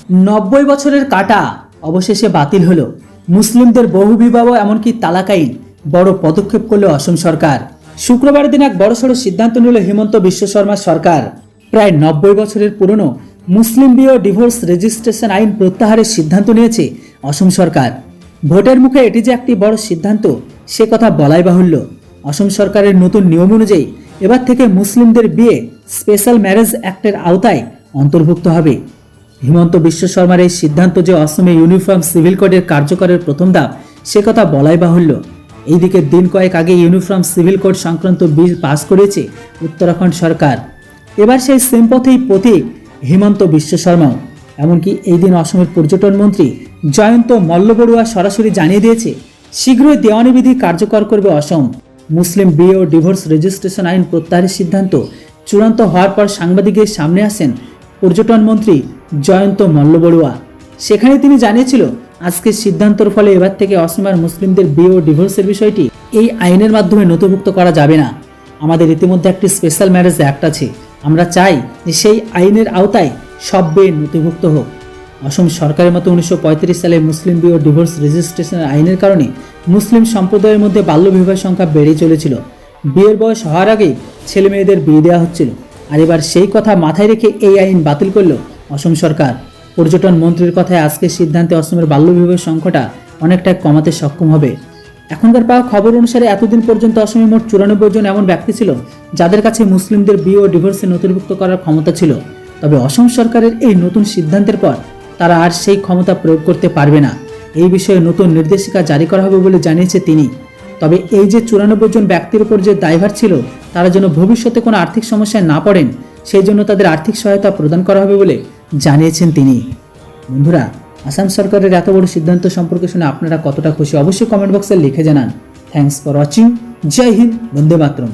90 বছরের কাটা অবশেষে বাতিল হলো। মুসলিমদের বহুবিবাহ এমনকি তালাক আইন বড় পদক্ষেপ করল অসম সরকার। শুক্রবার দিন এক বড়সড় সিদ্ধান্ত নিল হিমন্ত বিশ্ব শর্মা সরকার। প্রায় 90 বছরের পুরনো মুসলিম বিয়ে ডিভোর্স রেজিস্ট্রেশন আইন প্রত্যাহারের সিদ্ধান্ত নিয়েছে অসম সরকার। ভোটের মুখে এটি যে একটি বড় সিদ্ধান্ত সে কথা বলাই বাহুল্য। অসম সরকারের নতুন নিয়ম অনুযায়ী এবার থেকে মুসলিমদের বিয়ে স্পেশাল ম্যারেজ অ্যাক্টের আওতায় অন্তর্ভুক্ত হবে। হিমন্ত বিশ্ব শর্মার এই সিদ্ধান্ত যে অসমে ইউনিফর্ম সিভিল কোডের কার্যকরের প্রথম ধাপ সে কথা বলাই বাহুল্য। এইদিকে দিন কয়েক আগে ইউনিফর্ম সিভিল কোড সংক্রান্ত বিল পাস করেছে উত্তরাখণ্ড সরকার। এবার সেই সেম পথেই পথিক হিমন্ত বিশ্ব শর্মাও। এমনকি এই দিন অসমের পর্যটন মন্ত্রী জয়ন্ত মল্লবড়ুয়া সরাসরি জানিয়ে দিয়েছে শীঘ্রই দেওয়ানি বিধি কার্যকর করবে অসম। মুসলিম বিয়ে ও ডিভোর্স রেজিস্ট্রেশন আইন প্রত্যাহারের সিদ্ধান্ত চূড়ান্ত হওয়ার পর সাংবাদিকদের সামনে আসেন পর্যটন মন্ত্রী জয়ন্ত মল্লবড়ুয়া। সেখানে তিনি জানিয়েছিল আজকের সিদ্ধান্তের ফলে এবার থেকে অসমের মুসলিমদের বিয়ে ও ডিভোর্সের বিষয়টি এই আইনের মাধ্যমে নথিভুক্ত করা যাবে না। আমাদের ইতিমধ্যে একটি স্পেশাল ম্যারেজ অ্যাক্ট আছে। আমরা চাই যে সেই আইনের আওতায় সব বিয়ে নথিভুক্ত হোক। অসম সরকারের মতো 1935 সালে মুসলিম বিয়ে ও ডিভোর্স রেজিস্ট্রেশন আইনের কারণে মুসলিম সম্প্রদায়ের মধ্যে বাল্যবিবাহের সংখ্যা বেড়েই চলেছিল। বিয়ের বয়স হওয়ার আগেই ছেলে মেয়েদের বিয়ে দেওয়া হচ্ছিল। আর এবার সেই কথা মাথায় রেখে এই আইন বাতিল করল অসম সরকার। পর্যটন মন্ত্রীর কথায় আজকের সিদ্ধান্তে অসমের বাল্যবিবাহের সংখ্যাটা অনেকটাই কমাতে সক্ষম হবে। এখনকার পাওয়া খবর অনুসারে এতদিন পর্যন্ত অসমে মোট 94 জন এমন ব্যক্তি ছিল যাদের কাছে মুসলিমদের বিয়ে ও ডিভোর্সে নথিভুক্ত করার ক্ষমতা ছিল। তবে অসম সরকারের এই নতুন সিদ্ধান্তের পর তারা আর সেই ক্ষমতা প্রয়োগ করতে পারবে না। এই বিষয়ে নতুন নির্দেশিকা জারি করা হবে বলে জানিয়েছে তিনি। তবে এই যে 94 জন ব্যক্তির উপর যে দায়ভার ছিল তারা যেন ভবিষ্যতে কোনো আর্থিক সমস্যায় না পড়েন সেই জন্য তাদের আর্থিক সহায়তা প্রদান করা হবে বলে জানিয়েছেন তিনি। বন্ধুরা, আসাম সরকারের এত বড় সিদ্ধান্ত সম্পর্কে শুনে আপনারা কতটা খুশি অবশ্যই কমেন্ট বক্সে লিখে জানান। Thanks for watching. জয় হিন্দ, বন্দে মাতরম।